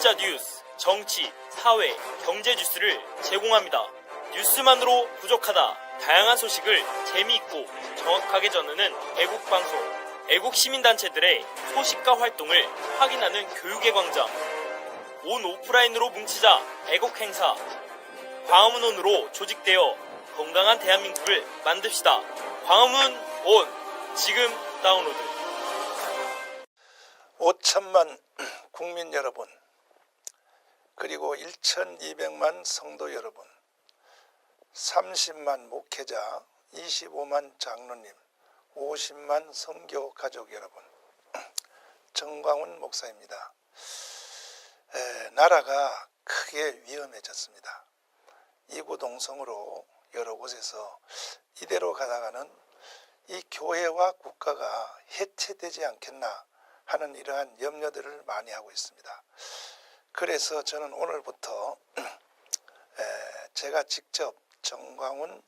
진짜 뉴스, 정치, 사회, 경제 뉴스를 제공합니다. 뉴스만으로 부족하다. 다양한 소식을 재미있고 정확하게 전하는 애국방송. 애국시민단체들의 소식과 활동을 확인하는 교육의 광장. 온 오프라인으로 뭉치자 애국행사. 광화문온으로 조직되어 건강한 대한민국을 만듭시다. 광화문 온. 지금 다운로드. 5천만 국민 여러분, 그리고 1,200만 성도 여러분, 30만 목회자, 25만 장로님, 50만 선교 가족 여러분, 정광훈 목사입니다. 나라가 크게 위험해졌습니다. 이구동성으로 여러 곳에서 이대로 가다가는 이 교회와 국가가 해체되지 않겠나 하는 이러한 염려들을 많이 하고 있습니다. 그래서 저는 오늘부터 제가 직접 정광훈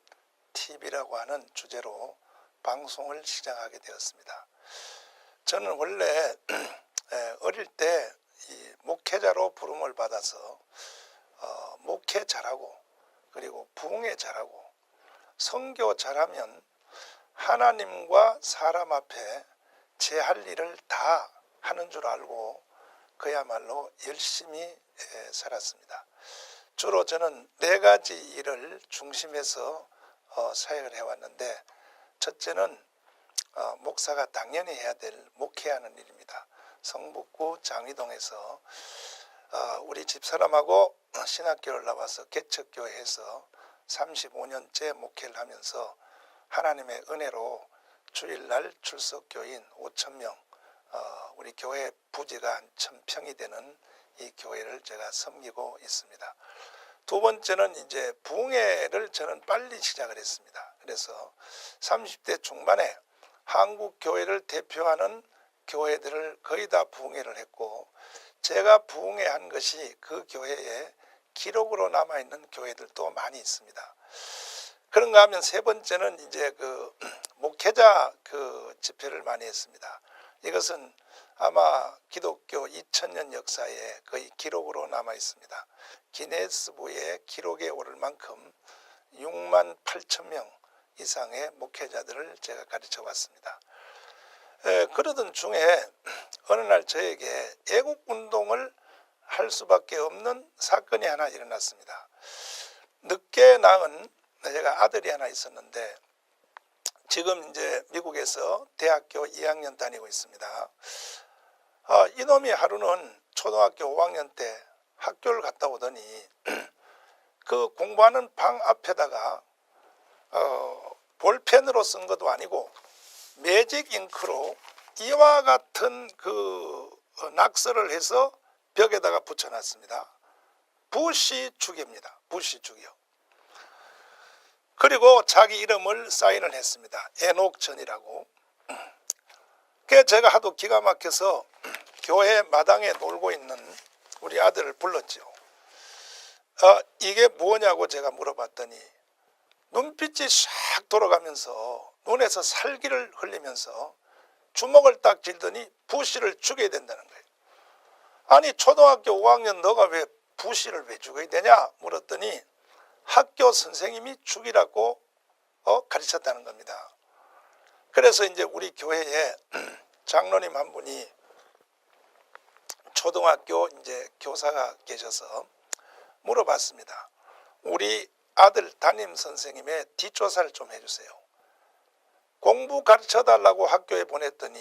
TV라고 하는 주제로 방송을 시작하게 되었습니다. 저는 원래 어릴 때 이 목회자로 부름을 받아서 목회 잘하고, 그리고 부흥회 잘하고, 선교 잘하면 하나님과 사람 앞에 제 할 일을 다 하는 줄 알고 그야말로 열심히 살았습니다. 주로 저는 4가지 일을 중심해서 사역을 해왔는데, 첫째는 목사가 당연히 해야 될 목회하는 일입니다. 성북구 장위동에서 우리 집사람하고 신학교를 나와서 개척교회에서 35년째 목회를 하면서 하나님의 은혜로 주일날 출석교인 5,000명, 우리 교회 부지가 한 1,000평이 되는 이 교회를 제가 섬기고 있습니다. 두 번째는 이제 부흥회를 저는 빨리 시작을 했습니다. 그래서 30대 중반에 한국 교회를 대표하는 교회들을 거의 다 부흥회를 했고, 제가 부흥회 한 것이 그 교회에 기록으로 남아있는 교회들도 많이 있습니다. 그런가 하면 세 번째는 이제 그 목회자 집회를 많이 했습니다. 이것은 아마 기독교 2000년 역사에 거의 기록으로 남아 있습니다. 기네스북의 기록에 오를 만큼 6만 8천 명 이상의 목회자들을 제가 가르쳐 왔습니다. 그러던 중에 어느 날 저에게 애국운동을 할 수밖에 없는 사건이 하나 일어났습니다. 늦게 낳은 제가 아들이 하나 있었는데, 지금 이제 미국에서 대학교 2학년 다니고 있습니다. 이놈이 하루는 초등학교 5학년 때 학교를 갔다 오더니 그 공부하는 방 앞에다가 볼펜으로 쓴 것도 아니고 매직 잉크로 이와 같은 그 낙서를 해서 벽에다가 붙여놨습니다. 부시 주기입니다. 부시 주기요. 그리고 자기 이름을 사인을 했습니다. 에녹전이라고. 그래서 제가 하도 기가 막혀서 교회 마당에 놀고 있는 우리 아들을 불렀죠. 이게 뭐냐고 제가 물어봤더니 눈빛이 싹 돌아가면서 눈에서 살기를 흘리면서 주먹을 딱 쥐더니 부시를 죽여야 된다는 거예요. 아니, 초등학교 5학년 너가 왜 부시를 왜 죽여야 되냐 물었더니 학교 선생님이 죽이라고 가르쳤다는 겁니다. 그래서 이제 우리 교회에 장로님 한 분이 초등학교 이제 교사가 계셔서 물어봤습니다. 우리 아들 담임 선생님의 뒷조사를 좀 해주세요. 공부 가르쳐 달라고 학교에 보냈더니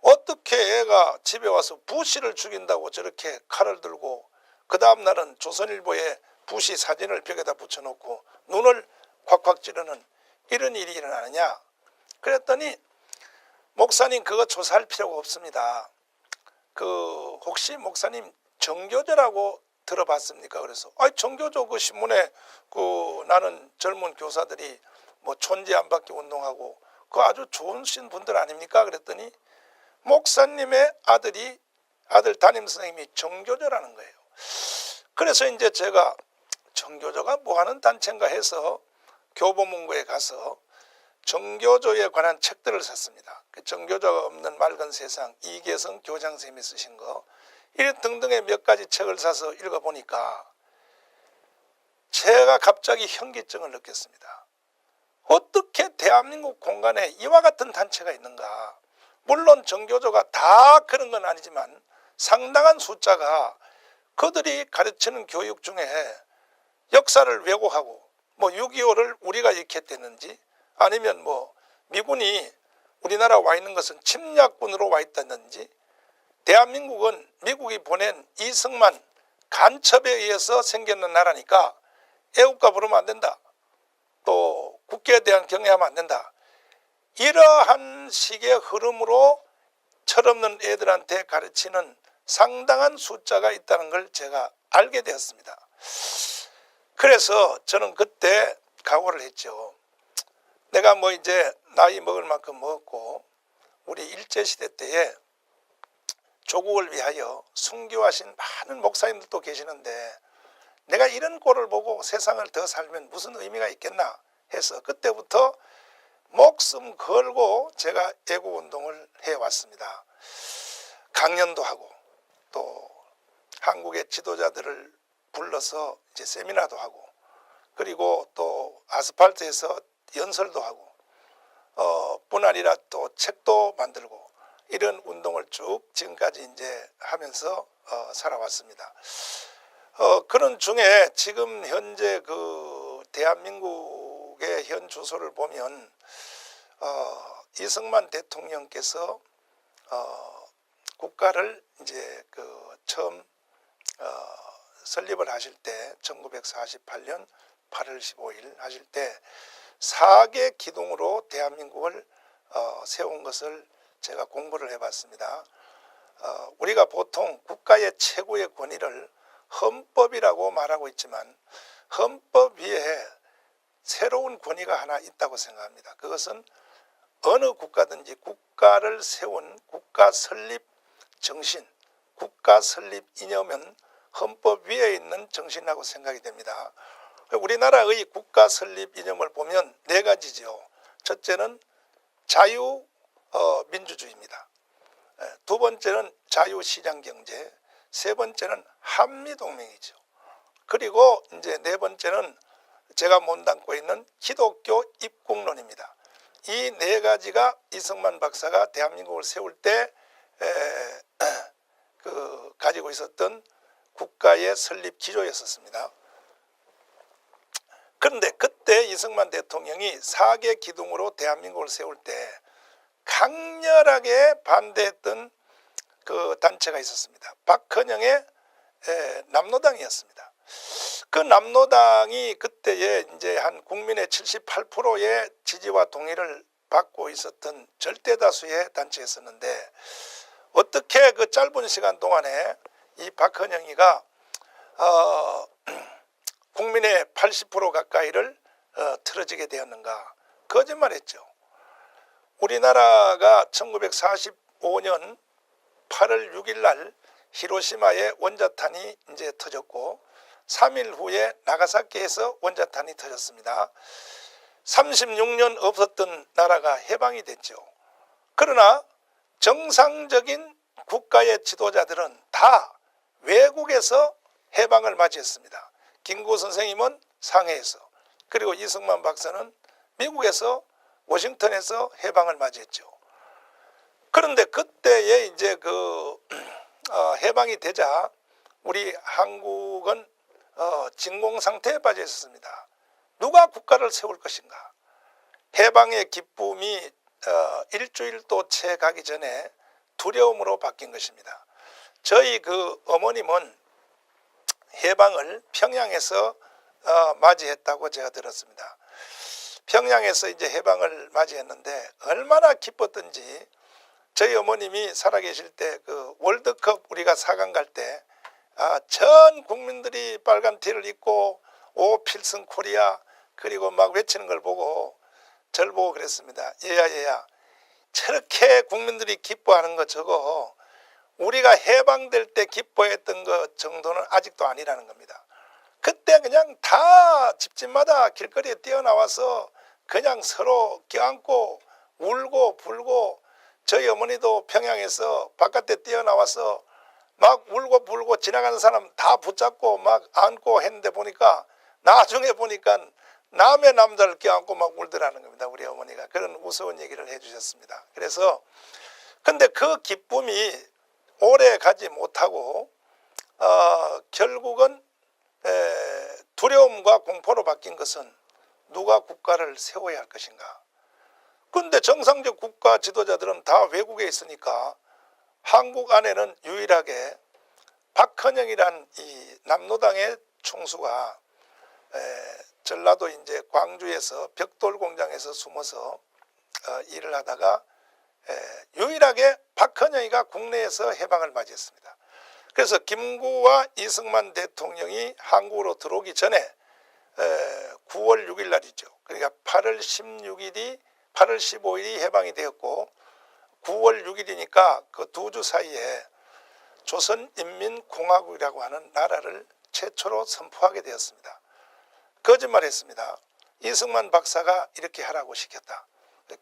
어떻게 애가 집에 와서 부시를 죽인다고 저렇게 칼을 들고 그 다음 날은 조선일보에 부시 사진을 벽에다 붙여놓고 눈을 콱콱 찌르는 이런 일이 일어나느냐. 그랬더니 목사님 그거 조사할 필요가 없습니다. 혹시 목사님 정교조라고 들어봤습니까? 그래서 정교조 그 신문에 나는 젊은 교사들이 뭐 촌지 안 받기 운동하고 그 아주 좋으신 분들 아닙니까? 그랬더니 목사님의 아들 담임 선생님이 정교조라는 거예요. 그래서 이제 제가 정교조가 뭐 하는 단체인가 해서 교보문고에 가서 정교조에 관한 책들을 샀습니다. 그 정교조가 없는 맑은 세상, 이계성 교장 선생님이 쓰신 거, 이런 등등의 몇 가지 책을 사서 읽어보니까 제가 갑자기 현기증을 느꼈습니다. 어떻게 대한민국 공간에 이와 같은 단체가 있는가. 물론 정교조가 다 그런 건 아니지만 상당한 숫자가 그들이 가르치는 교육 중에 역사를 왜곡하고 뭐 6.25를 우리가 일으켰다든지 아니면 뭐 미군이 우리나라 와 있는 것은 침략군으로 와 있다든지 대한민국은 미국이 보낸 이승만 간첩에 의해서 생겼는 나라니까 애국가 부르면 안 된다. 또 국기에 대한 경애하면 안 된다. 이러한 식의 흐름으로 철없는 애들한테 가르치는 상당한 숫자가 있다는 걸 제가 알게 되었습니다. 그래서 저는 그때 각오를 했죠. 내가 뭐 이제 나이 먹을 만큼 먹었고 우리 일제시대 때에 조국을 위하여 순교하신 많은 목사님들도 계시는데 내가 이런 꼴을 보고 세상을 더 살면 무슨 의미가 있겠나 해서 그때부터 목숨 걸고 제가 애국운동을 해왔습니다. 강연도 하고 또 한국의 지도자들을 불러서 이제 세미나도 하고 그리고 또 아스팔트에서 연설도 하고 뿐 아니라 또 책도 만들고 이런 운동을 쭉 지금까지 이제 하면서 살아왔습니다. 그런 중에 지금 현재 그 대한민국의 현 주소를 보면 이승만 대통령께서 국가를 이제 그 처음 설립을 하실 때 1948년 8월 15일 하실 때 4개 기둥으로 대한민국을 세운 것을 제가 공부를 해봤습니다. 우리가 보통 국가의 최고의 권위를 헌법이라고 말하고 있지만 헌법 위에 새로운 권위가 하나 있다고 생각합니다. 그것은 어느 국가든지 국가를 세운 국가 설립 정신, 국가 설립 이념은 헌법 위에 있는 정신이라고 생각이 됩니다. 우리나라의 국가 설립 이념을 보면 네 가지죠. 첫째는 자유민주주의입니다. 두 번째는 자유시장경제, 세 번째는 한미동맹이죠. 그리고 이제 네 번째는 제가 몸담고 있는 기독교 입국론입니다. 이 네 가지가 이승만 박사가 대한민국을 세울 때 가지고 있었던 국가의 설립 기조였었습니다. 그런데 그때 이승만 대통령이 4개 기둥으로 대한민국을 세울 때 강렬하게 반대했던 그 단체가 있었습니다. 박헌영의 남로당이었습니다. 그 남로당이 그때에 이제 한 국민의 78%의 지지와 동의를 받고 있었던 절대 다수의 단체였었는데 어떻게 그 짧은 시간 동안에 이 박헌영이가 국민의 80% 가까이를 틀어지게 되었는가? 거짓말했죠. 우리나라가 1945년 8월 6일 날 히로시마에 원자탄이 이제 터졌고 3일 후에 나가사키에서 원자탄이 터졌습니다. 36년 없었던 나라가 해방이 됐죠. 그러나 정상적인 국가의 지도자들은 다 외국에서 해방을 맞이했습니다. 김구 선생님은 상해에서, 그리고 이승만 박사는 미국에서 워싱턴에서 해방을 맞이했죠. 그런데 그때에 이제 해방이 되자 우리 한국은 진공 상태에 빠져 있었습니다. 누가 국가를 세울 것인가? 해방의 기쁨이 일주일도 채 가기 전에 두려움으로 바뀐 것입니다. 저희 그 어머님은 해방을 평양에서 맞이했다고 제가 들었습니다. 평양에서 이제 해방을 맞이했는데 얼마나 기뻤던지 저희 어머님이 살아계실 때 그 월드컵 우리가 4강 갈 때 전 국민들이 빨간 티를 입고 오 필승 코리아 그리고 막 외치는 걸 보고 저를 보고 그랬습니다. 얘야 저렇게 국민들이 기뻐하는 거 저거 우리가 해방될 때 기뻐했던 것 정도는 아직도 아니라는 겁니다. 그때 그냥 다 집집마다 길거리에 뛰어나와서 그냥 서로 껴안고 울고 불고 저희 어머니도 평양에서 바깥에 뛰어나와서 막 울고 불고 지나가는 사람 다 붙잡고 막 안고 했는데 보니까 나중에 보니까 남의 남자를 껴안고 막 울더라는 겁니다. 우리 어머니가 그런 우스운 얘기를 해주셨습니다. 그래서 근데 그 기쁨이 오래 가지 못하고 결국은 두려움과 공포로 바뀐 것은 누가 국가를 세워야 할 것인가. 근데 정상적 국가 지도자들은 다 외국에 있으니까 한국 안에는 유일하게 박헌영이란 이 남로당의 총수가 전라도 이제 광주에서 벽돌 공장에서 숨어서 일을 하다가 유일하게 박헌영이가 국내에서 해방을 맞이했습니다. 그래서 김구와 이승만 대통령이 한국으로 들어오기 전에 9월 6일 날이죠. 그러니까 8월 15일이 해방이 되었고 9월 6일이니까 그 두 주 사이에 조선인민공화국이라고 하는 나라를 최초로 선포하게 되었습니다. 거짓말했습니다. 이승만 박사가 이렇게 하라고 시켰다.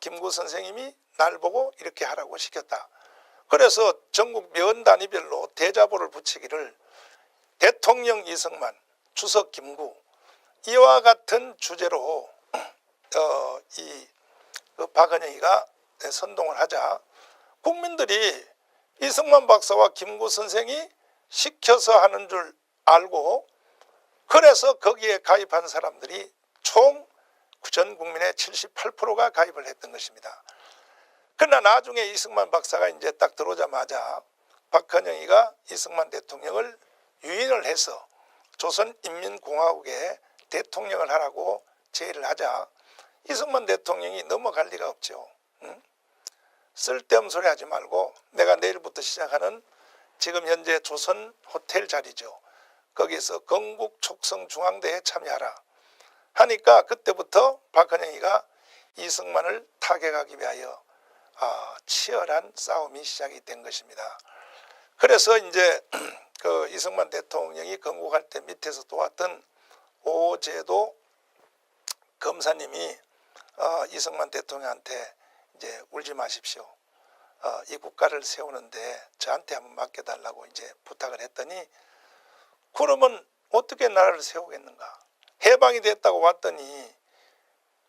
김구 선생님이 날 보고 이렇게 하라고 시켰다. 그래서 전국 면 단위별로 대자보를 붙이기를 대통령 이승만, 주석 김구 이와 같은 주제로 박헌영이가 선동을 하자 국민들이 이승만 박사와 김구 선생이 시켜서 하는 줄 알고 그래서 거기에 가입한 사람들이 총 전 국민의 78%가 가입을 했던 것입니다. 그러나 나중에 이승만 박사가 이제 딱 들어오자마자 박헌영이가 이승만 대통령을 유인을 해서 조선인민공화국의 대통령을 하라고 제의를 하자 이승만 대통령이 넘어갈 리가 없죠. 응? 쓸데없는 소리 하지 말고 내가 내일부터 시작하는 지금 현재 조선 호텔 자리죠. 거기서 건국 촉성 중앙대회에 참여하라 하니까 그때부터 박헌영이가 이승만을 타격하기 위하여 치열한 싸움이 시작이 된 것입니다. 그래서 이제 그 이승만 대통령이 건국할 때 밑에서 도왔던 오제도 검사님이 이승만 대통령한테 이제 울지 마십시오. 이 국가를 세우는데 저한테 한번 맡겨달라고 이제 부탁을 했더니 그러면 어떻게 나라를 세우겠는가? 해방이 됐다고 왔더니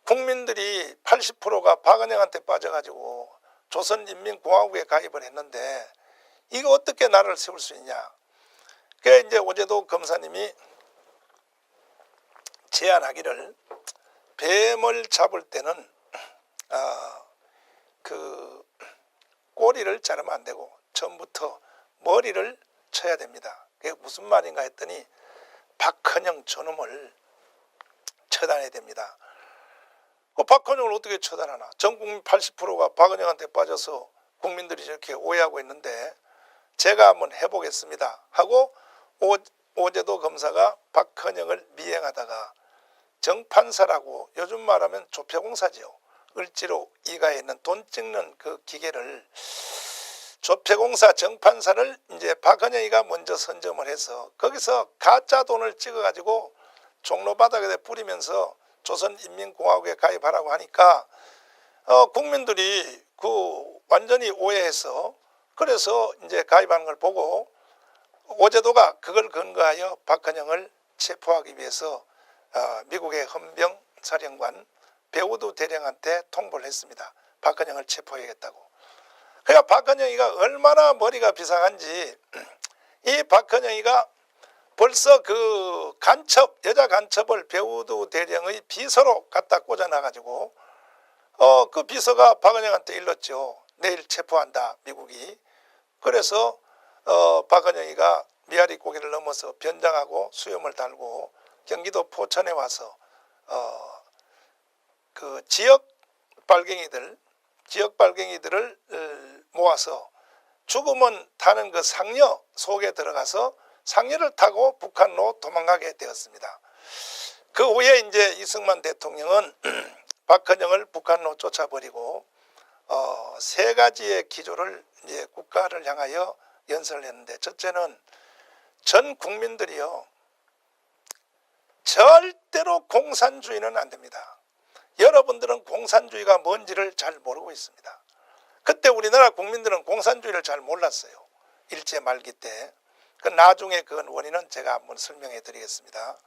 국민들이 80%가 박헌영한테 빠져가지고 조선인민공화국에 가입을 했는데 이거 어떻게 나라를 세울 수 있냐? 그래 이제 오제도 검사님이 제안하기를 뱀을 잡을 때는 그 꼬리를 자르면 안 되고 처음부터 머리를 쳐야 됩니다. 그게 무슨 말인가 했더니 박헌영 저놈을 처단해야 됩니다. 그 박헌영을 어떻게 처단하나? 전 국민 80%가 박헌영한테 빠져서 국민들이 저렇게 오해하고 있는데 제가 한번 해보겠습니다 하고 오제도 검사가 박헌영을 미행하다가 정판사라고 요즘 말하면 조폐공사죠. 을지로 이가에 있는 돈 찍는 그 기계를 조폐공사 정판사를 이제 박헌영이가 먼저 선점을 해서 거기서 가짜 돈을 찍어가지고 종로바닥에 뿌리면서 조선인민공화국에 가입하라고 하니까 국민들이 그 완전히 오해해서 그래서 이제 가입하는 걸 보고 오제도가 그걸 근거하여 박헌영을 체포하기 위해서 미국의 헌병사령관 배우두 대령한테 통보를 했습니다. 박헌영을 체포해야겠다고. 그러니까 박헌영이가 얼마나 머리가 비상한지 이 박헌영이가 벌써 그 간첩 여자 간첩을 배우두 대령의 비서로 갖다 꽂아놔가지고 그 비서가 박헌영한테 일렀죠. 내일 체포한다 미국이. 그래서 박헌영이가 미아리 고개를 넘어서 변장하고 수염을 달고 경기도 포천에 와서 그 지역 발갱이들을 모아서 죽음은 타는 그 상여 속에 들어가서 상여를 타고 북한으로 도망가게 되었습니다. 그 후에 이제 이승만 대통령은 박헌영을 북한으로 쫓아버리고 세 가지의 기조를 이제 국가를 향하여 연설을 했는데 첫째는 전 국민들이요 절대로 공산주의는 안 됩니다. 여러분들은 공산주의가 뭔지를 잘 모르고 있습니다. 그때 우리나라 국민들은 공산주의를 잘 몰랐어요. 일제 말기 때. 그 나중에 그 원인은 제가 한번 설명해 드리겠습니다.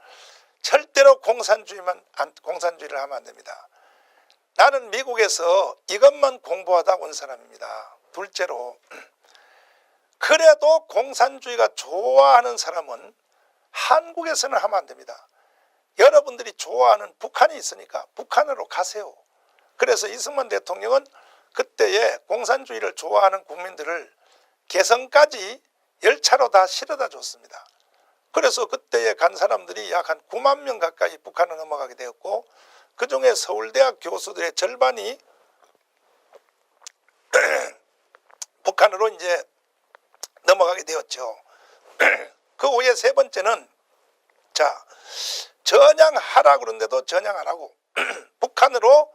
절대로 공산주의를 하면 안 됩니다. 나는 미국에서 이것만 공부하다 온 사람입니다. 둘째로, 그래도 공산주의가 좋아하는 사람은 한국에서는 하면 안 됩니다. 여러분들이 좋아하는 북한이 있으니까 북한으로 가세요. 그래서 이승만 대통령은 그때의 공산주의를 좋아하는 국민들을 개성까지 열차로 다 실어다 줬습니다. 그래서 그때에 간 사람들이 약 한 9만 명 가까이 북한을 넘어가게 되었고, 그중에 서울대학 교수들의 절반이 북한으로 이제 넘어가게 되었죠. 그 후에 세 번째는, 자, 전향하라 그러는데도 전향 안 하고 북한으로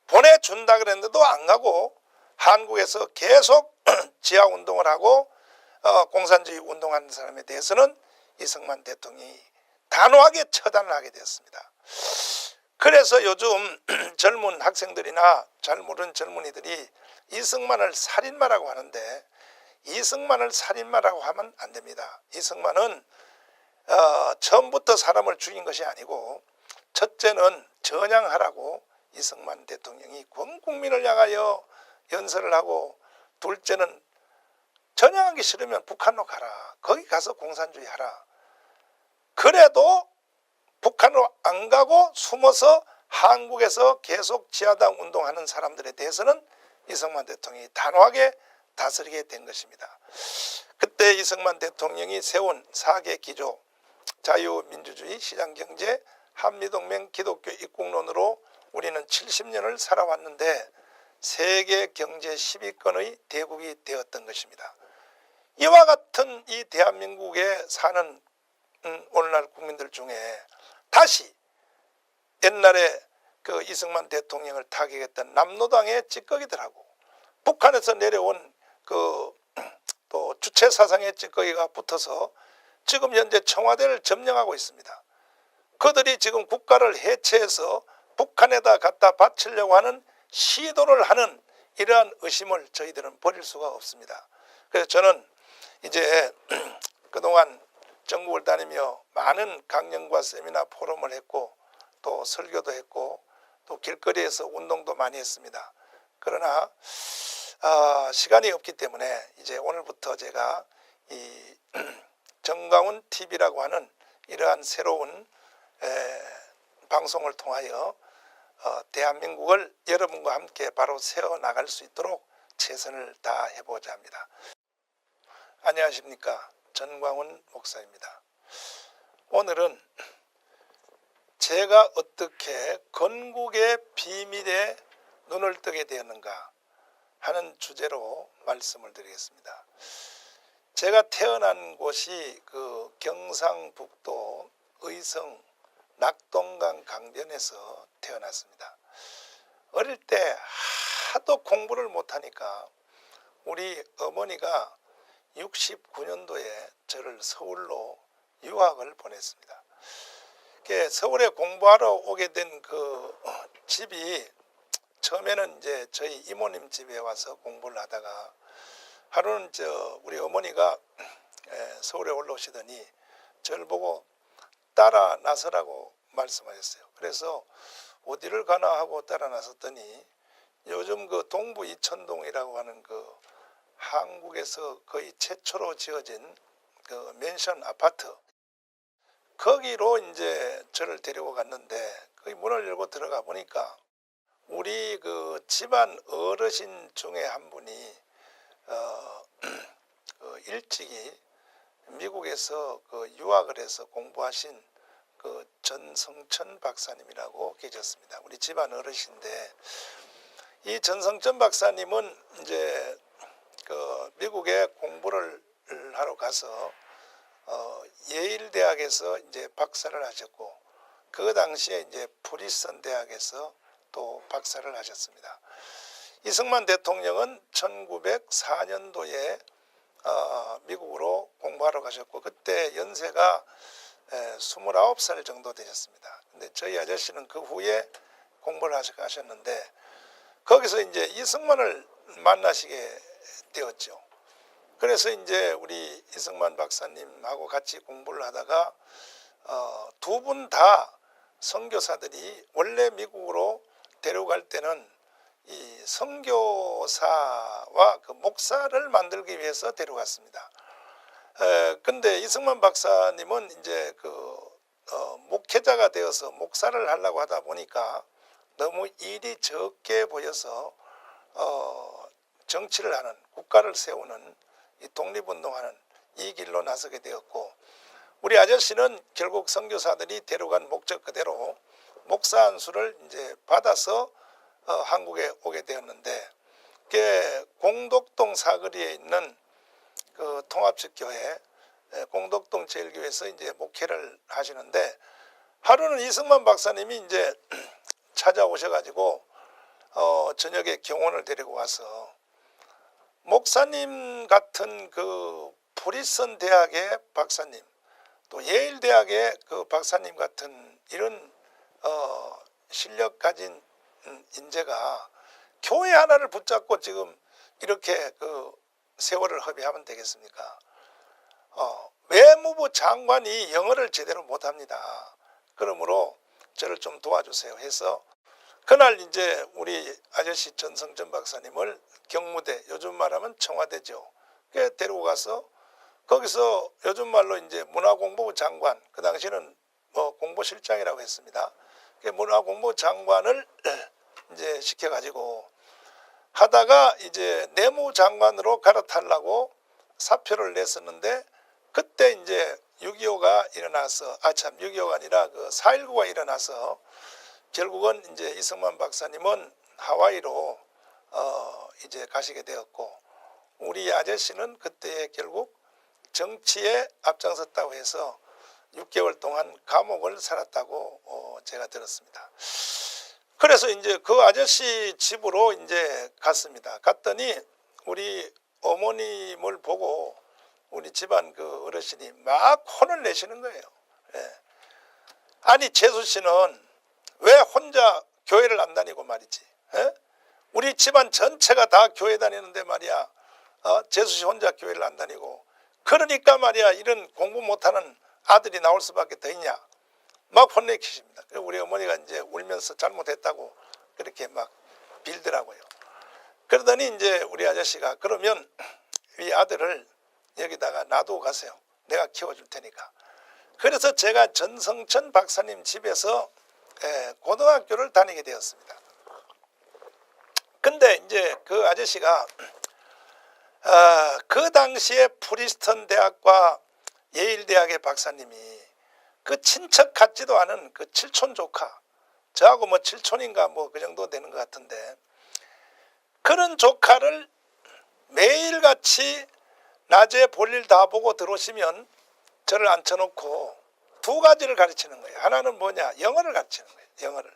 보내준다 그랬는데도 안 가고 한국에서 계속 지하운동을 하고 공산주의 운동하는 사람에 대해서는 이승만 대통령이 단호하게 처단을 하게 되었습니다. 그래서 요즘 젊은 학생들이나 잘 모르는 젊은이들이 이승만을 살인마라고 하는데, 이승만을 살인마라고 하면 안 됩니다. 이승만은 처음부터 사람을 죽인 것이 아니고, 첫째는 전향하라고 이승만 대통령이 전 국민을 향하여 연설을 하고, 둘째는 전향하기 싫으면 북한으로 가라. 거기 가서 공산주의 하라. 그래도 북한으로 안 가고 숨어서 한국에서 계속 지하당 운동하는 사람들에 대해서는 이승만 대통령이 단호하게 다스리게 된 것입니다. 그때 이승만 대통령이 세운 4개 기조, 자유민주주의, 시장경제, 한미동맹, 기독교 입국론으로 우리는 70년을 살아왔는데 세계 경제 10위권의 대국이 되었던 것입니다. 이와 같은 이 대한민국에 사는 오늘날 국민들 중에 다시 옛날에 그 이승만 대통령을 타격했던 남로당의 찌꺼기들하고 북한에서 내려온 그 또 주체 사상의 찌꺼기가 붙어서 지금 현재 청와대를 점령하고 있습니다. 그들이 지금 국가를 해체해서 북한에다 갖다 바치려고 하는 시도를 하는 이러한 의심을 저희들은 버릴 수가 없습니다. 그래서 저는 이제 그동안 전국을 다니며 많은 강연과 세미나 포럼을 했고 또 설교도 했고 또 길거리에서 운동도 많이 했습니다. 그러나 시간이 없기 때문에 이제 오늘부터 제가 이 정광훈 TV라고 하는 이러한 새로운 방송을 통하여 대한민국을 여러분과 함께 바로 세워나갈 수 있도록 최선을 다해보자 합니다. 안녕하십니까, 전광훈 목사입니다. 오늘은 제가 어떻게 건국의 비밀에 눈을 뜨게 되었는가 하는 주제로 말씀을 드리겠습니다. 제가 태어난 곳이 그 경상북도 의성 낙동강 강변에서 태어났습니다. 어릴 때 하도 공부를 못하니까 우리 어머니가 69년도에 저를 서울로 유학을 보냈습니다. 서울에 공부하러 오게 된 그 집이 처음에는 이제 저희 이모님 집에 와서 공부를 하다가 하루는 우리 어머니가 서울에 올라오시더니 저를 보고 따라 나서라고 말씀하셨어요. 그래서 어디를 가나 하고 따라 나섰더니 요즘 그 동부 이천동이라고 하는 그 한국에서 거의 최초로 지어진 그 맨션 아파트, 거기로 이제 저를 데리고 갔는데 거기 문을 열고 들어가 보니까 우리 그 집안 어르신 중에 한 분이 일찍이 미국에서 그 유학을 해서 공부하신 그 전성천 박사님이라고 계셨습니다. 우리 집안 어르신인데 이 전성천 박사님은 이제 그 미국에 공부를 하러 가서 예일 대학에서 이제 박사를 하셨고 그 당시에 이제 프리스턴 대학에서 또 박사를 하셨습니다. 이승만 대통령은 1904년도에 미국으로 공부하러 가셨고 그때 연세가 29살 정도 되셨습니다. 근데 저희 아저씨는 그 후에 공부를 하셨는데 거기서 이제 이승만을 만나시게 되었죠. 그래서 이제 우리 이승만 박사님하고 같이 공부를 하다가 두 분 다 선교사들이 원래 미국으로 데려갈 때는 이 선교사와 그 목사를 만들기 위해서 데려갔습니다. 근데 이승만 박사님은 이제 목회자가 되어서 목사를 하려고 하다 보니까 너무 일이 적게 보여서 정치를 하는, 국가를 세우는, 이 독립운동하는 이 길로 나서게 되었고, 우리 아저씨는 결국 선교사들이 데려간 목적 그대로 목사 안수를 이제 받아서 한국에 오게 되었는데, 그게 공덕동 사거리에 있는 그 통합식 교회, 공덕동 제일교회에서 이제 목회를 하시는데, 하루는 이승만 박사님이 이제 찾아오셔가지고 저녁에 경호원을 데리고 와서 목사님 같은 그 프리스턴 대학의 박사님, 또 예일 대학의 그 박사님 같은 이런 실력 가진 인재가 교회 하나를 붙잡고 지금 이렇게 그 세월을 허비하면 되겠습니까? 외무부 장관이 영어를 제대로 못합니다. 그러므로 저를 좀 도와주세요 해서 그날 이제 우리 아저씨 전성전 박사님을 경무대, 요즘 말하면 청와대죠. 그 데리고 가서 거기서 요즘 말로 이제 문화공보부 장관, 그 당시는 뭐 공보실장이라고 했습니다. 그 문화공보부 장관을 이제 시켜가지고 하다가 이제 내무장관으로 갈아타려고 사표를 냈었는데, 그때 이제 6.25가 일어나서, 6.25가 아니라 그 4.19가 일어나서 결국은 이제 이승만 박사님은 하와이로 이제 가시게 되었고, 우리 아저씨는 그때 결국 정치에 앞장섰다고 해서 6개월 동안 감옥을 살았다고 제가 들었습니다. 그래서 이제 그 아저씨 집으로 이제 갔습니다. 갔더니 우리 어머님을 보고 우리 집안 그 어르신이 막 혼을 내시는 거예요. 예. 아니 재수 씨는 왜 혼자 교회를 안 다니고 말이지? 예? 우리 집안 전체가 다 교회 다니는데 말이야. 재수 씨 혼자 교회를 안 다니고. 그러니까 말이야, 이런 공부 못하는 아들이 나올 수밖에 더 있냐. 막 혼내키십니다. 그리고 우리 어머니가 이제 울면서 잘못했다고 그렇게 막 빌더라고요. 그러더니 이제 우리 아저씨가 그러면 이 아들을 여기다가 놔두고 가세요. 내가 키워줄 테니까. 그래서 제가 전성천 박사님 집에서 고등학교를 다니게 되었습니다. 근데 이제 그 아저씨가 그 당시에 프리스턴 대학과 예일 대학의 박사님이 그 친척 같지도 않은 그 칠촌 조카, 저하고 뭐 칠촌인가 뭐 그 정도 되는 것 같은데, 그런 조카를 매일같이 낮에 볼일 다 보고 들어오시면 저를 앉혀놓고 두 가지를 가르치는 거예요. 하나는 뭐냐, 영어를 가르치는 거예요. 영어를.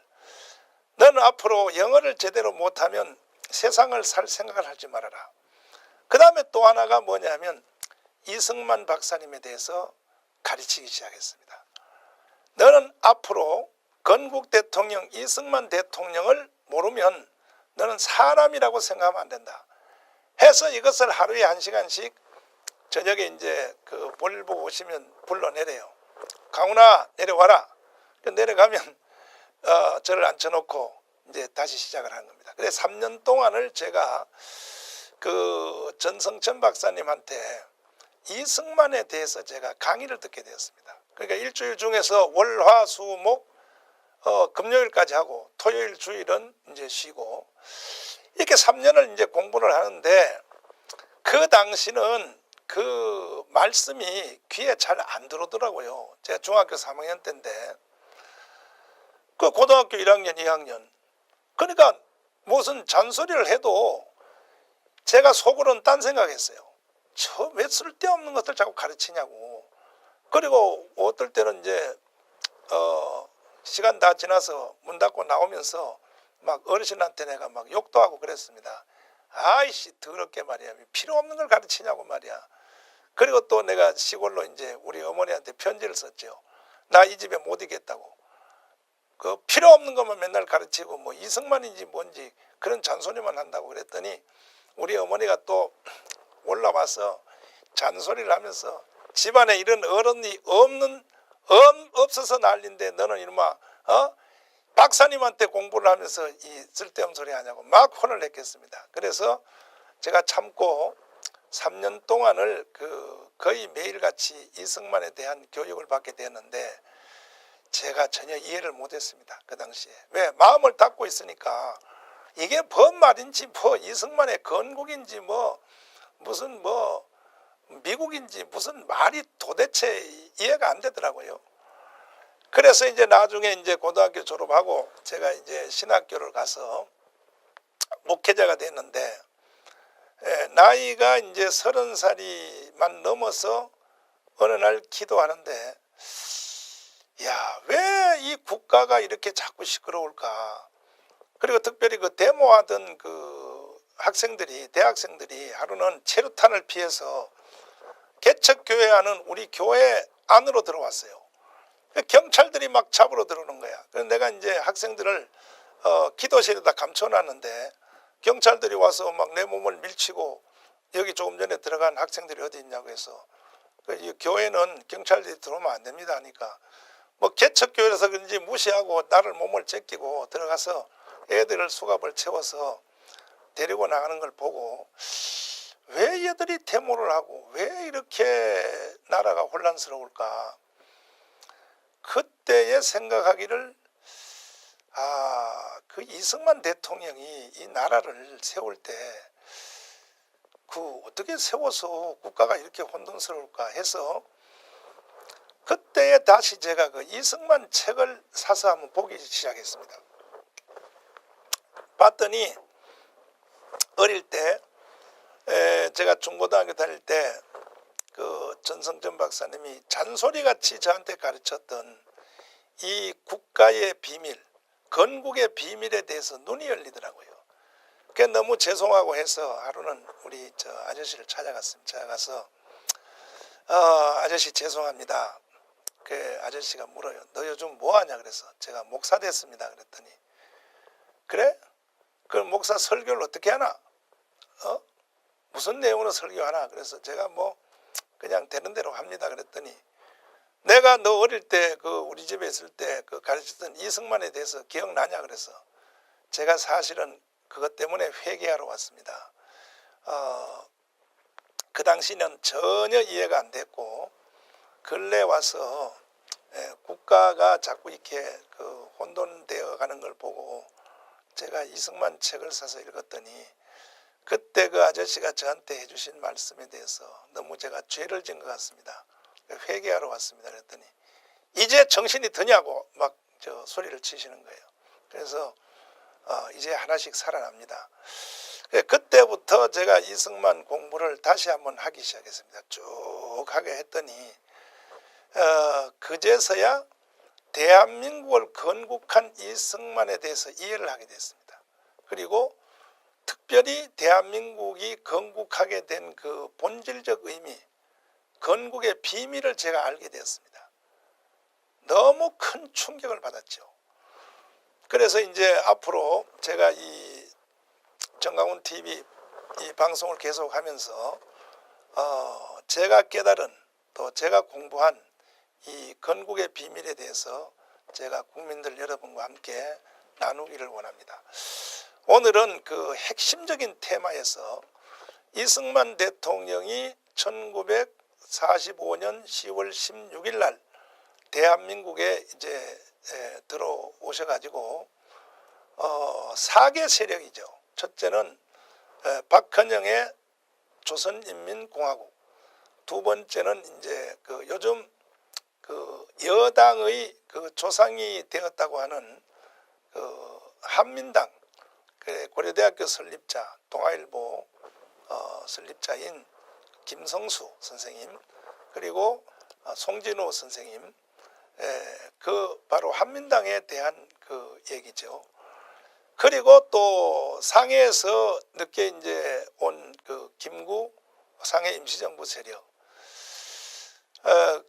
너는 앞으로 영어를 제대로 못하면 세상을 살 생각을 하지 말아라. 그 다음에 또 하나가 뭐냐면 이승만 박사님에 대해서 가르치기 시작했습니다. 너는 앞으로 건국 대통령 이승만 대통령을 모르면 너는 사람이라고 생각하면 안 된다 해서 이것을 하루에 1시간씩 저녁에 이제 그 볼일 보고 오시면 불러내래요. 강훈아 내려와라. 내려가면 저를 앉혀놓고 이제 다시 시작을 하는 겁니다. 그래서 3년 동안을 제가 그 전성천 박사님한테 이승만에 대해서 제가 강의를 듣게 되었습니다. 그러니까 일주일 중에서 월, 화, 수, 목, 금요일까지 하고 토요일, 주일은 이제 쉬고 이렇게 3년을 이제 공부를 하는데, 그 당시는 그 말씀이 귀에 잘 안 들어오더라고요. 제가 중학교 3학년 때인데 그 고등학교 1학년, 2학년. 그러니까 무슨 잔소리를 해도 제가 속으로는 딴 생각했어요. 저 왜 쓸데없는 것들 자꾸 가르치냐고. 그리고 어떨 때는 이제 시간 다 지나서 문 닫고 나오면서 막 어르신한테 내가 막 욕도 하고 그랬습니다. 아이씨 더럽게 말이야, 필요 없는 걸 가르치냐고 말이야. 그리고 또 내가 시골로 이제 우리 어머니한테 편지를 썼죠. 나 이 집에 못 있겠다고. 그 필요 없는 것만 맨날 가르치고 뭐 이승만인지 뭔지 그런 잔소리만 한다고 그랬더니 우리 어머니가 또 올라와서 잔소리를 하면서 집안에 이런 어른이 없어서 난리인데 너는 이놈아 박사님한테 공부를 하면서 이 쓸데없는 소리 하냐고 막 혼을 냈겠습니다. 그래서 제가 참고 3년 동안을 거의 매일같이 이승만에 대한 교육을 받게 되었는데 제가 전혀 이해를 못했습니다. 그 당시에. 왜? 마음을 닫고 있으니까 이게 뭔말인지 이승만의 건국인지 무슨 미국인지 무슨 말이 도대체 이해가 안 되더라고요. 그래서 이제 나중에 이제 고등학교 졸업하고 제가 이제 신학교를 가서 목회자가 됐는데 나이가 이제 30살이만 넘어서 어느 날 기도하는데 야, 왜 이 국가가 이렇게 자꾸 시끄러울까? 그리고 특별히 그 데모하던 대학생들이 하루는 체류탄을 피해서 개척교회하는 우리 교회 안으로 들어왔어요. 경찰들이 막 잡으러 들어오는 거야. 그래서 내가 이제 학생들을 기도실에다 감춰놨는데 경찰들이 와서 막 내 몸을 밀치고 여기 조금 전에 들어간 학생들이 어디 있냐고 해서 이 교회는 경찰들이 들어오면 안 됩니다 하니까 개척교회라서 그런지 무시하고 나를 몸을 제끼고 들어가서 애들을 수갑을 채워서 데리고 나가는 걸 보고 왜 얘들이 데모를 하고 왜 이렇게 나라가 혼란스러울까? 그때에 생각하기를 그 이승만 대통령이 이 나라를 세울 때 어떻게 세워서 국가가 이렇게 혼돈스러울까 해서 그때에 다시 제가 이승만 책을 사서 한번 보기 시작했습니다. 봤더니 어릴 때 제가 중고등학교 다닐 때 전성전 박사님이 잔소리같이 저한테 가르쳤던 이 국가의 비밀, 건국의 비밀에 대해서 눈이 열리더라고요. 그게 너무 죄송하고 해서 하루는 우리 아저씨를 찾아갔습니다. 찾아가서 아저씨 죄송합니다. 그 아저씨가 물어요. 너 요즘 뭐 하냐? 그래서 제가 목사 됐습니다. 그랬더니 그래? 그럼 목사 설교를 어떻게 하나? 무슨 내용으로 설교하나? 그래서 제가 그냥 되는 대로 합니다. 그랬더니 내가 너 어릴 때 우리 집에 있을 때 가르쳤던 이승만에 대해서 기억나냐? 그래서 제가 사실은 그것 때문에 회개하러 왔습니다. 그 당시는 전혀 이해가 안 됐고 근래 와서 국가가 자꾸 이렇게 혼돈되어 가는 걸 보고 제가 이승만 책을 사서 읽었더니 그때 그 아저씨가 저한테 해주신 말씀에 대해서 너무 제가 죄를 진 것 같습니다. 회개하러 왔습니다. 그랬더니 이제 정신이 드냐고 막 소리를 치시는 거예요. 그래서 이제 하나씩 살아납니다. 그때부터 제가 이승만 공부를 다시 한번 하기 시작했습니다. 쭉 하게 했더니 그제서야 대한민국을 건국한 이승만에 대해서 이해를 하게 됐습니다. 그리고 특별히 대한민국이 건국하게 된 그 본질적 의미, 건국의 비밀을 제가 알게 되었습니다. 너무 큰 충격을 받았죠. 그래서 이제 앞으로 제가 이 정강훈 TV 이 방송을 계속하면서 제가 깨달은 또 제가 공부한 이 건국의 비밀에 대해서 제가 국민들 여러분과 함께 나누기를 원합니다. 오늘은 그 핵심적인 테마에서 이승만 대통령이 1945년 10월 16일 날 대한민국에 이제 들어오셔가지고 4개 세력이죠. 첫째는 박헌영의 조선인민공화국, 두 번째는 이제 요즘 여당의 조상이 되었다고 하는 한민당, 고려대학교 설립자, 동아일보 설립자인 김성수 선생님, 그리고 송진호 선생님, 바로 한민당에 대한 얘기죠. 그리고 또 상해에서 늦게 이제 온 김구 상해 임시정부 세력,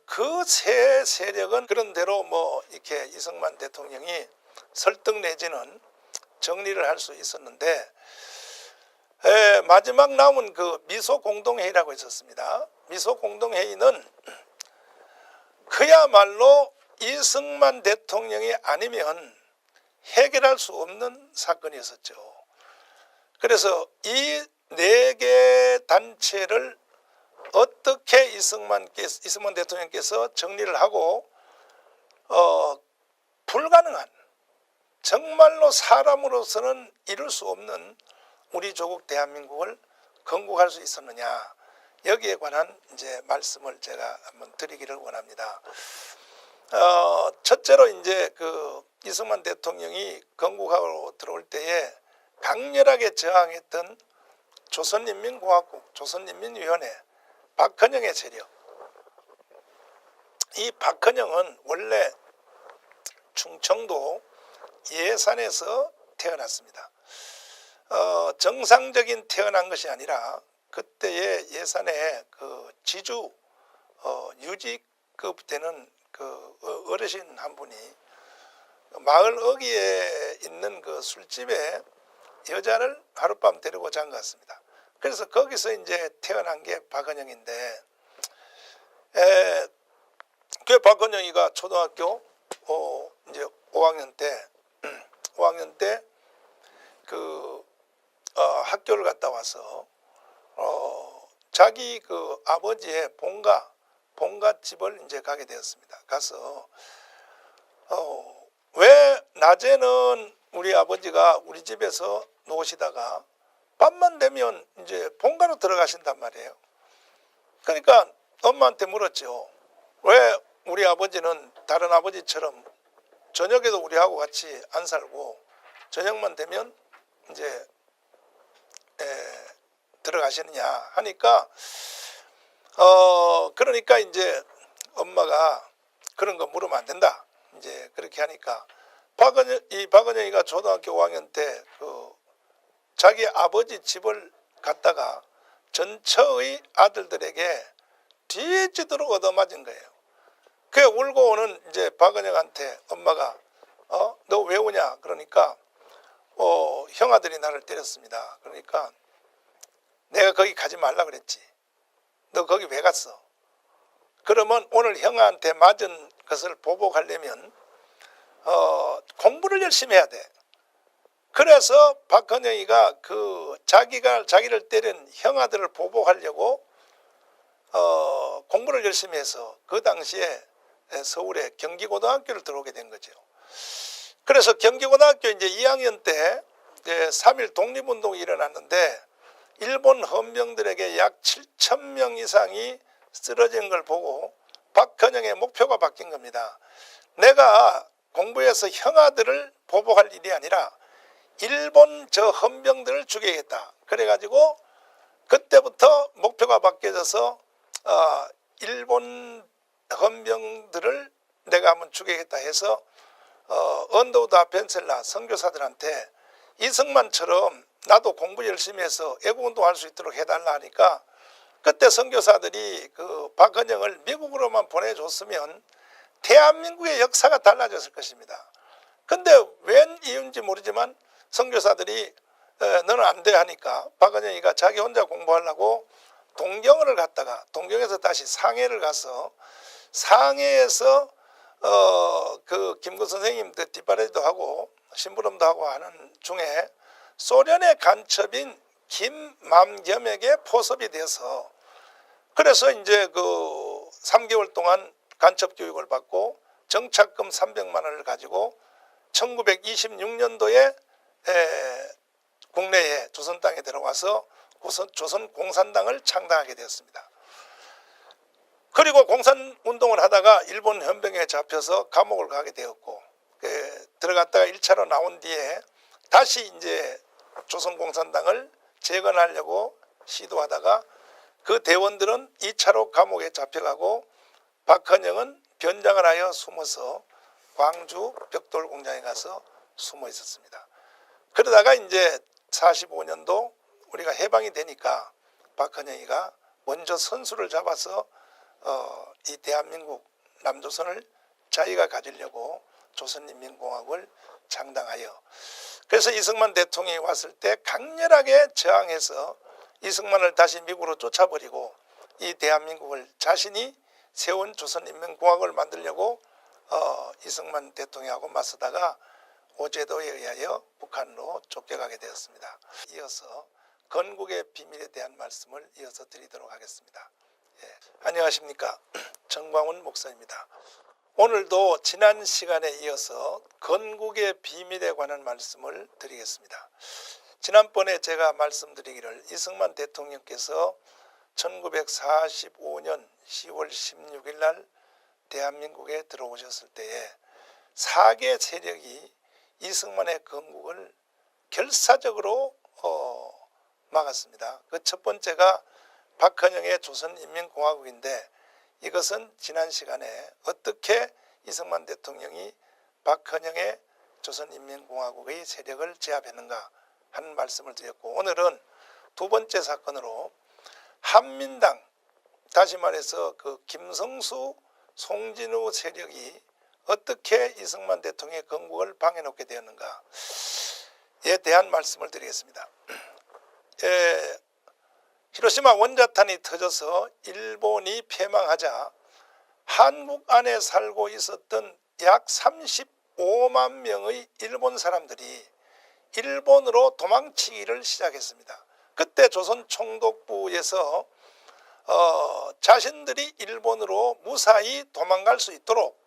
그 세 세력은 그런대로 이렇게 이승만 대통령이 설득 내지는 정리를 할 수 있었는데 마지막 남은 미소 공동회의라고 있었습니다. 미소공동회의는 그야말로 이승만 대통령이 아니면 해결할 수 없는 사건이었었죠. 그래서 이 4개 단체를 어떻게 이승만 대통령께서 정리를 하고 불가능한, 정말로 사람으로서는 이룰 수 없는 우리 조국 대한민국을 건국할 수 있었느냐, 여기에 관한 이제 말씀을 제가 한번 드리기를 원합니다. 첫째로 이제 그 이승만 대통령이 건국하러 들어올 때에 강렬하게 저항했던 조선인민공화국, 조선인민위원회, 박헌영의 세력. 이 박헌영은 원래 충청도 예산에서 태어났습니다. 정상적인 태어난 것이 아니라 그때의 예산에 그 지주 유지급 되는 그 어르신 한 분이 마을 어귀에 있는 그 술집에 여자를 하룻밤 데리고 잔 것 같습니다. 그래서 거기서 이제 태어난 게 박헌영인데, 그 박헌영이가 초등학교 이제 5학년 때 그 학교를 갔다 와서 자기 그 아버지의 본가집을 이제 가게 되었습니다. 가서 왜 낮에는 우리 아버지가 우리 집에서 노시다가 밤만 되면 이제 본가로 들어가신단 말이에요. 그러니까 엄마한테 물었죠. 왜 우리 아버지는 다른 아버지처럼 저녁에도 우리하고 같이 안 살고 저녁만 되면 이제 들어가시느냐 하니까 그러니까 이제 엄마가 그런 거 물으면 안 된다, 이제 그렇게 하니까 박헌영이가 초등학교 5학년 때 그 자기 아버지 집을 갔다가 전처의 아들들에게 뒤지도록 얻어맞은 거예요. 그 울고 오는 이제 박헌영한테 엄마가 너 왜 우냐 그러니까 형아들이 나를 때렸습니다. 그러니까 내가 거기 가지 말라 그랬지. 너 거기 왜 갔어? 그러면 오늘 형아한테 맞은 것을 보복하려면 공부를 열심히 해야 돼. 그래서 박헌영이가 그 자기를 때린 형아들을 보복하려고 공부를 열심히 해서 그 당시에 서울에 경기고등학교를 들어오게 된 거죠. 그래서 경기고등학교 이제 2학년 때 3.1 독립운동이 일어났는데 일본 헌병들에게 약 7,000명 이상이 쓰러진 걸 보고 박헌영의 목표가 바뀐 겁니다. 내가 공부해서 형아들을 보복할 일이 아니라 일본 저 헌병들을 죽이겠다. 그래가지고 그때부터 목표가 바뀌어져서 일본 헌병들을 내가 한번 죽이겠다 해서 언더우드 펜셀라 선교사들한테 이승만처럼 나도 공부 열심히 해서 애국운동할 수 있도록 해달라 하니까 그때 선교사들이 그 박헌영을 미국으로만 보내줬으면 대한민국의 역사가 달라졌을 것입니다. 근데 웬 이유인지 모르지만 선교사들이 너는 안 돼 하니까 박헌영이가 자기 혼자 공부하려고 동경을 갔다가 동경에서 다시 상해를 가서 상해에서 그 김구 선생님 뒷바라지도 하고 심부름도 하고 하는 중에 소련의 간첩인 김맘겸에게 포섭이 돼서 그래서 이제 그 3개월 동안 간첩 교육을 받고 정착금 300만 원을 가지고 1926년도에 국내에 조선 땅에 들어와서 조선 공산당을 창당하게 되었습니다. 그리고 공산운동을 하다가 일본 헌병에 잡혀서 감옥을 가게 되었고 들어갔다가 1차로 나온 뒤에 다시 이제 조선 공산당을 재건하려고 시도하다가 그 대원들은 2차로 감옥에 잡혀가고 박헌영은 변장을 하여 숨어서 광주 벽돌 공장에 가서 숨어 있었습니다. 그러다가 이제 45년도 우리가 해방이 되니까 박헌영이가 먼저 선수를 잡아서 이 대한민국 남조선을 자기가 가지려고 조선인민공화국을 창당하여 그래서 이승만 대통령이 왔을 때 강렬하게 저항해서 이승만을 다시 미국으로 쫓아버리고 이 대한민국을 자신이 세운 조선인민공화국을 만들려고 이승만 대통령하고 맞서다가 오제도에 의하여 북한으로 쫓겨가게 되었습니다. 이어서 건국의 비밀에 대한 말씀을 이어서 드리도록 하겠습니다. 예. 안녕하십니까. 정광훈 목사입니다. 오늘도 지난 시간에 이어서 건국의 비밀에 관한 말씀을 드리겠습니다. 지난번에 제가 말씀드리기를 이승만 대통령께서 1945년 10월 16일 날 대한민국에 들어오셨을 때에 4개 세력이 이승만의 건국을 결사적으로 막았습니다. 그 첫 번째가 박헌영의 조선인민공화국인데 이것은 지난 시간에 어떻게 이승만 대통령이 박헌영의 조선인민공화국의 세력을 제압했는가 하는 말씀을 드렸고, 오늘은 두 번째 사건으로 한민당, 다시 말해서 그 김성수, 송진우 세력이 어떻게 이승만 대통령의 건국을 방해놓게 되었는가에 대한 말씀을 드리겠습니다. 히로시마 원자탄이 터져서 일본이 패망하자 한국 안에 살고 있었던 약 35만 명의 일본 사람들이 일본으로 도망치기를 시작했습니다. 그때 조선 총독부에서 자신들이 일본으로 무사히 도망갈 수 있도록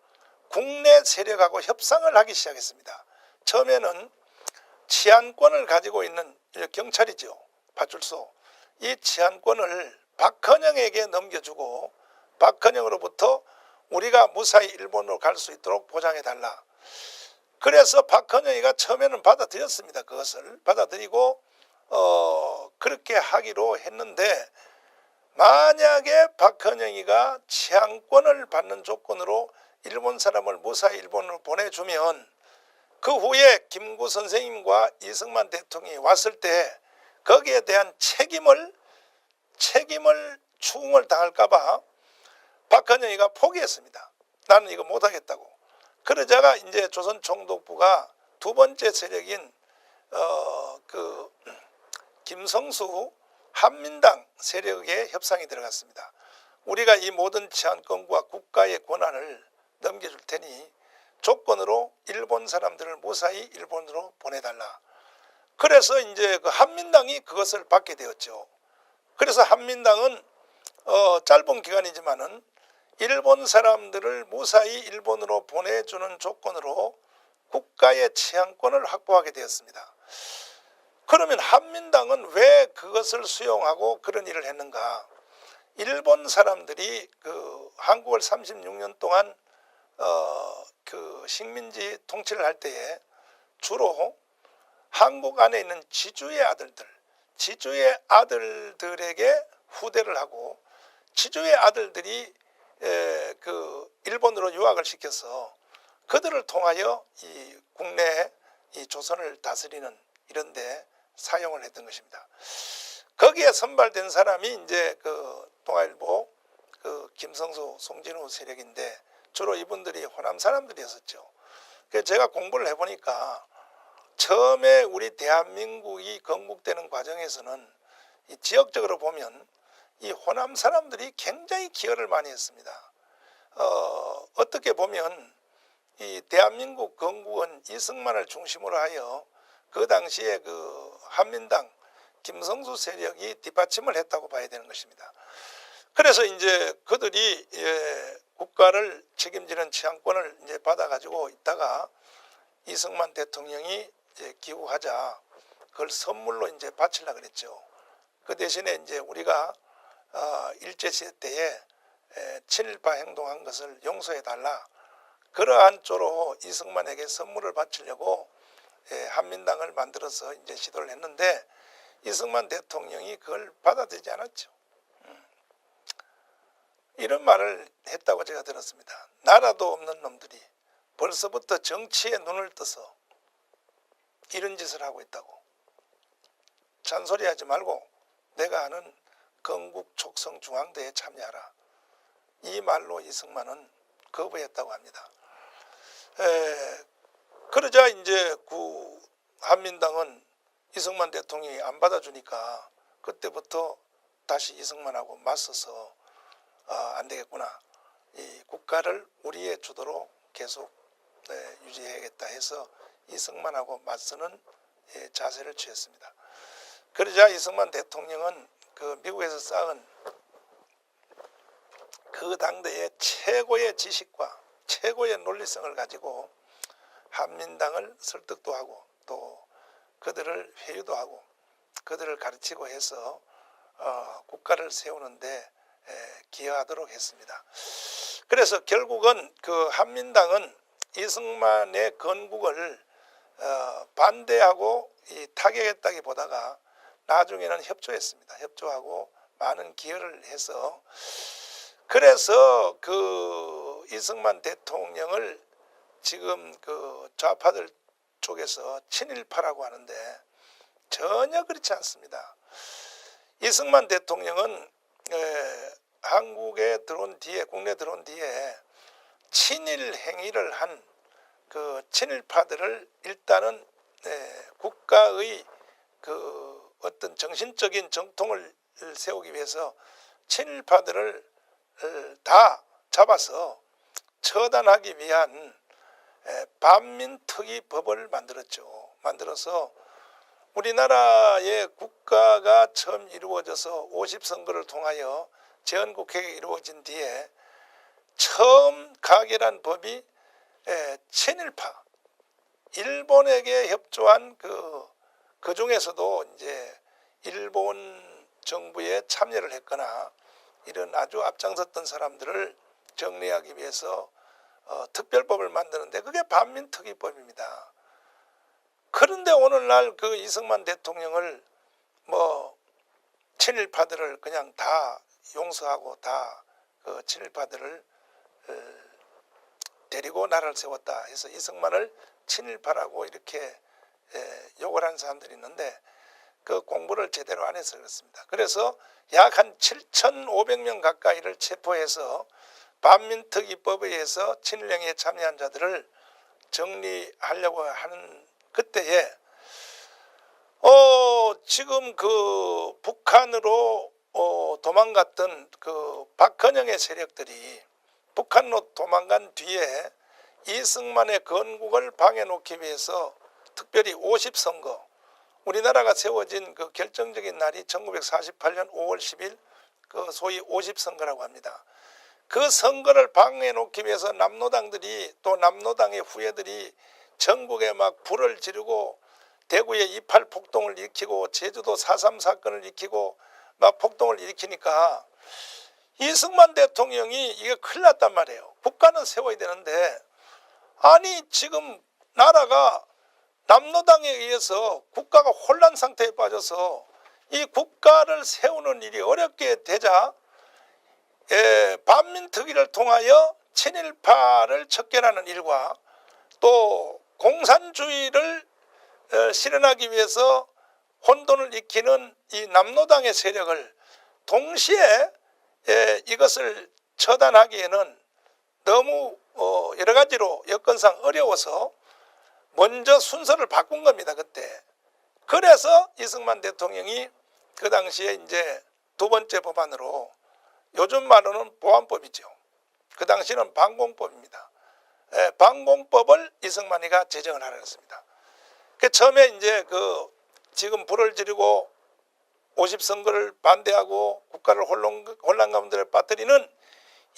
국내 세력하고 협상을 하기 시작했습니다. 처음에는 치안권을 가지고 있는 경찰이죠. 파출소. 이 치안권을 박헌영에게 넘겨주고 박헌영으로부터 우리가 무사히 일본으로 갈 수 있도록 보장해달라. 그래서 박헌영이가 처음에는 받아들였습니다. 그것을 받아들이고 그렇게 하기로 했는데, 만약에 박헌영이가 치안권을 받는 조건으로 일본 사람을 무사히 일본으로 보내주면 그 후에 김구 선생님과 이승만 대통령이 왔을 때 거기에 대한 책임을 추궁을 당할까봐 박헌영이가 포기했습니다. 나는 이거 못하겠다고. 그러자가 이제 조선 총독부가 두 번째 세력인 그 김성수 한민당 세력의 협상이 들어갔습니다. 우리가 이 모든 치안권과 국가의 권한을 넘겨줄 테니 조건으로 일본 사람들을 무사히 일본으로 보내달라. 그래서 이제 그 한민당이 그것을 받게 되었죠. 그래서 한민당은 짧은 기간이지만은 일본 사람들을 무사히 일본으로 보내주는 조건으로 국가의 치안권을 확보하게 되었습니다. 그러면 한민당은 왜 그것을 수용하고 그런 일을 했는가? 일본 사람들이 그 한국을 36년 동안 그 식민지 통치를 할 때에 주로 한국 안에 있는 지주의 아들들에게 후대를 하고, 지주의 아들들이 그 일본으로 유학을 시켜서 그들을 통하여 이 국내 이 조선을 다스리는 이런데 사용을 했던 것입니다. 거기에 선발된 사람이 이제 그 동아일보 그 김성수, 송진우 세력인데 주로 이분들이 호남 사람들이었었죠. 그래서 제가 공부를 해보니까 처음에 우리 대한민국이 건국되는 과정에서는 이 지역적으로 보면 이 호남 사람들이 굉장히 기여를 많이 했습니다. 어떻게 보면 이 대한민국 건국은 이승만을 중심으로 하여 그 당시에 그 한민당 김성수 세력이 뒷받침을 했다고 봐야 되는 것입니다. 그래서 이제 그들이 국가를 책임지는 치안권을 이제 받아가지고 있다가 이승만 대통령이 이제 귀국하자 그걸 선물로 이제 바치려고 그랬죠. 그 대신에 이제 우리가 일제시대 때에 친일파 행동한 것을 용서해달라. 그러한 쪽으로 이승만에게 선물을 바치려고 한민당을 만들어서 이제 시도를 했는데 이승만 대통령이 그걸 받아들이지 않았죠. 이런 말을 했다고 제가 들었습니다. 나라도 없는 놈들이 벌써부터 정치에 눈을 떠서 이런 짓을 하고 있다고. 잔소리하지 말고 내가 하는 건국 촉성 중앙대에 참여하라. 이 말로 이승만은 거부했다고 합니다. 그러자 이제 그 한민당은 이승만 대통령이 안 받아주니까 그때부터 다시 이승만하고 맞서서 안 되겠구나. 이 국가를 우리의 주도로 계속 유지해야겠다 해서 이승만하고 맞서는 자세를 취했습니다. 그러자 이승만 대통령은 그 미국에서 쌓은 그 당대의 최고의 지식과 최고의 논리성을 가지고 한민당을 설득도 하고 또 그들을 회유도 하고 그들을 가르치고 해서 국가를 세우는데 기여하도록 했습니다. 그래서 결국은 그 한민당은 이승만의 건국을 반대하고 타격했다기보다가 나중에는 협조했습니다. 협조하고 많은 기여를 해서 그래서 그 이승만 대통령을 지금 그 좌파들 쪽에서 친일파라고 하는데 전혀 그렇지 않습니다. 이승만 대통령은 한국에 들어온 뒤에 국내 들어온 뒤에 친일 행위를 한 그 친일파들을 일단은 국가의 그 어떤 정신적인 정통을 세우기 위해서 친일파들을 다 처단하기 위한 반민특위법을 만들었죠. 만들어서 우리나라의 국가가 처음 이루어져서 50선거를 통하여 재헌국회가 이루어진 뒤에 처음 가결한 법이 친일파, 일본에게 협조한 그 중에서도 이제 일본 정부에 참여를 했거나 이런 아주 앞장섰던 사람들을 정리하기 위해서 특별법을 만드는데 그게 반민특위법입니다. 그런데 오늘날 그 이승만 대통령을 뭐 친일파들을 그냥 다 용서하고 다 그 친일파들을 데리고 나라를 세웠다 해서 이승만을 친일파라고 이렇게 욕을 하는 사람들이 있는데 그 공부를 제대로 안 해서 그렇습니다. 그래서 약 한 7,500명 가까이를 체포해서 반민특위법에 의해서 친일행위에 참여한 자들을 정리하려고 하는 그때에 지금 그 북한으로 도망갔던 그 박헌영의 세력들이 북한으로 도망간 뒤에 이승만의 건국을 방해놓기 위해서 특별히 50선거 우리나라가 세워진 그 결정적인 날이 1948년 5월 10일 그 소위 50선거라고 합니다. 그 선거를 방해놓기 위해서 남노당들이 또 남노당의 후예들이 전국에 막 불을 지르고 대구에 28 폭동을 일으키고 제주도 4.3 사건을 일으키고 막 폭동을 일으키니까 이승만 대통령이 이게 큰일 났단 말이에요. 국가는 세워야 되는데 아니 지금 나라가 남노당에 의해서 국가가 혼란 상태에 빠져서 이 국가를 세우는 일이 어렵게 되자 반민특위를 통하여 친일파를 척결하는 일과 또 공산주의를 실현하기 위해서 혼돈을 일으키는 이 남노당의 세력을 동시에 이것을 처단하기에는 너무 여러 가지로 여건상 어려워서 먼저 순서를 바꾼 겁니다. 그때. 그래서 이승만 대통령이 그 당시에 이제 두 번째 법안으로 요즘 말로는 보안법이죠. 그 당시는 방공법입니다. 방공법을 이승만이가 제정을 하려 했습니다. 그 처음에 이제 그 지금 불을 지르고 50선거를 반대하고 국가를 혼란 가운데 빠뜨리는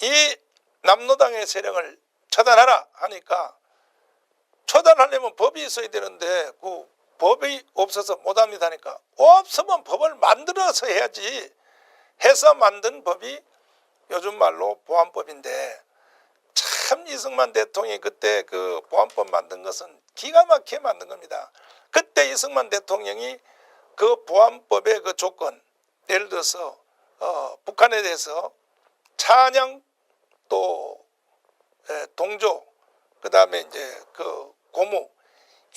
이 남노당의 세력을 처단하라 하니까 처단하려면 법이 있어야 되는데 그 법이 없어서 못합니다 하니까 없으면 법을 만들어서 해야지 해서 만든 법이 요즘 말로 보안법인데 참 이승만 대통령이 그때 그 보안법 만든 것은 기가 막히게 만든 겁니다. 그때 이승만 대통령이 그 보안법의 그 조건 예를 들어서 북한에 대해서 찬양 또 동조 그 다음에 이제 그 고무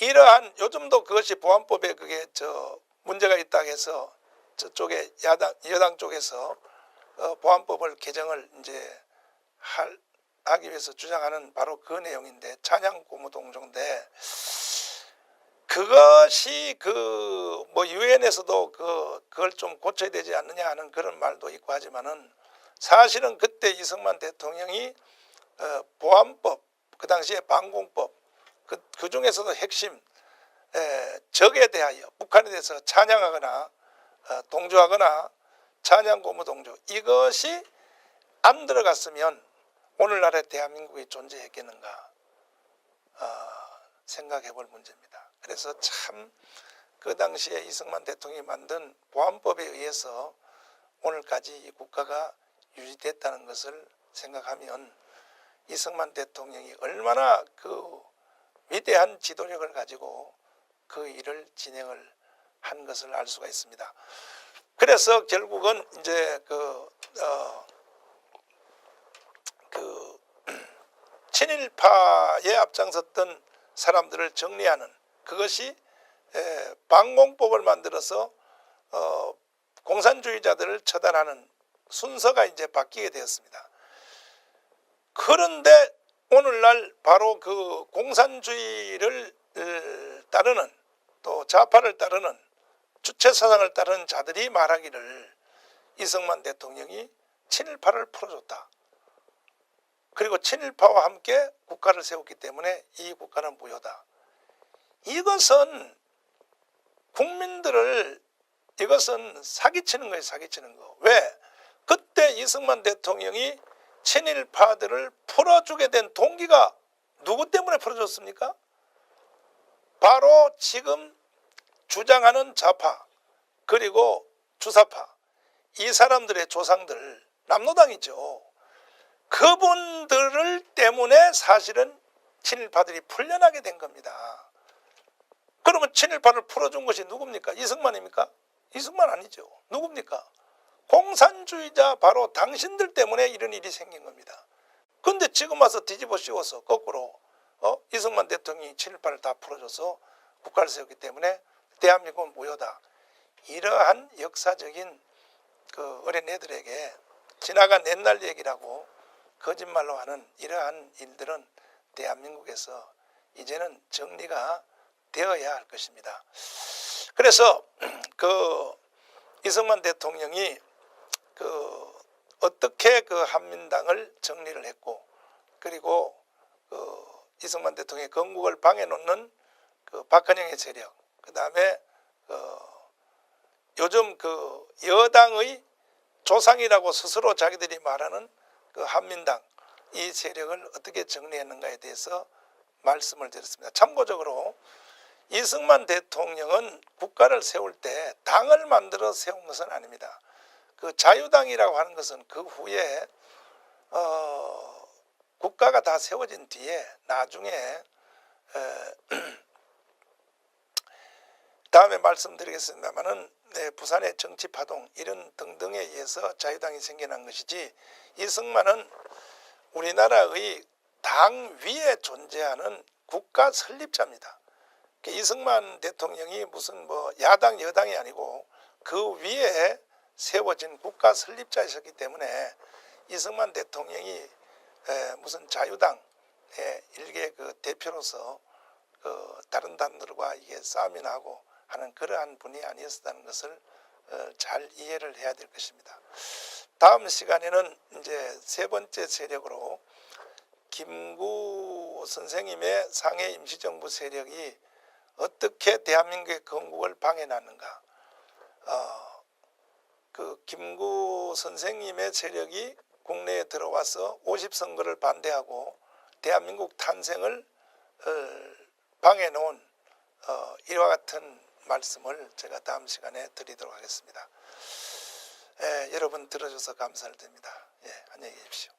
이러한 요즘도 그것이 보안법에 그게 문제가 있다 해서 저쪽에 여당 쪽에서 보안법을 개정을 이제 하기 위해서 주장하는 바로 그 내용인데 찬양 고무 동조인데 그것이 뭐 유엔에서도 그걸 좀 고쳐야 되지 않느냐 하는 그런 말도 있고 하지만은 사실은 그때 이승만 대통령이 보안법, 그 당시에 방공법, 그 중에서도 핵심 적에 대하여 북한에 대해서 찬양하거나 동조하거나 찬양 고무 동조, 이것이 안 들어갔으면 오늘날의 대한민국이 존재했겠는가 생각해 볼 문제입니다. 그래서 참 그 당시에 이승만 대통령이 만든 보안법에 의해서 오늘까지 이 국가가 유지됐다는 것을 생각하면 이승만 대통령이 얼마나 그 위대한 지도력을 가지고 그 일을 진행을 한 것을 알 수가 있습니다. 그래서 결국은 이제 친일파에 앞장섰던 사람들을 정리하는, 그것이 방공법을 만들어서 공산주의자들을 처단하는 순서가 이제 바뀌게 되었습니다. 그런데 오늘날 바로 그 공산주의를 따르는, 또 좌파를 따르는, 주체사상을 따르는 자들이 말하기를 이승만 대통령이 친일파를 풀어줬다. 그리고 친일파와 함께 국가를 세웠기 때문에 이 국가는 무효다. 이것은 국민들을, 이것은 사기치는 거예요, 사기치는 거. 왜? 그때 이승만 대통령이 친일파들을 풀어주게 된 동기가 누구 때문에 풀어줬습니까? 바로 지금 주장하는 좌파, 그리고 주사파, 이 사람들의 조상들, 남로당이죠. 그분들을 때문에 사실은 친일파들이 풀려나게 된 겁니다. 그러면 친일파를 풀어준 것이 누굽니까? 이승만입니까? 이승만 아니죠. 누굽니까? 공산주의자 바로 당신들 때문에 이런 일이 생긴 겁니다. 그런데 지금 와서 뒤집어 씌워서 거꾸로 이승만 대통령이 친일파를 다 풀어줘서 국가를 세웠기 때문에 대한민국은 무효다. 이러한 역사적인 그 어린애들에게 지나간 옛날 얘기라고 거짓말로 하는 이러한 일들은 대한민국에서 이제는 정리가 되어야 할 것입니다. 그래서 그 이승만 대통령이 어떻게 그 한민당을 정리를 했고, 그리고 이승만 대통령의 건국을 방해놓는 그 박헌영의 세력, 그 다음에 요즘 그 여당의 조상이라고 스스로 자기들이 말하는 그 한민당, 이 세력을 어떻게 정리했는가에 대해서 말씀을 드렸습니다. 참고적으로 이승만 대통령은 국가를 세울 때 당을 만들어 세운 것은 아닙니다. 그 자유당이라고 하는 것은 그 후에 국가가 다 세워진 뒤에 나중에 다음에 말씀드리겠습니다만은 부산의 정치파동 이런 등등에 의해서 자유당이 생겨난 것이지, 이승만은 우리나라의 당 위에 존재하는 국가 설립자입니다. 이승만 대통령이 무슨 뭐 야당 여당이 아니고 그 위에 세워진 국가 설립자이셨기 때문에 이승만 대통령이 무슨 자유당의 일개 그 대표로서 그 다른 당들과 이게 싸움이 나고 하는 그러한 분이 아니었다는 것을 잘 이해를 해야 될 것입니다. 다음 시간에는 이제 세 번째 세력으로 김구 선생님의 상해 임시정부 세력이 어떻게 대한민국의 건국을 방해놨는가, 그 김구 선생님의 세력이 국내에 들어와서 50선거를 반대하고 대한민국 탄생을 방해놓은 이와 같은 말씀을 제가 다음 시간에 드리도록 하겠습니다. 여러분 들어줘서 감사를 드립니다. 안녕히 계십시오.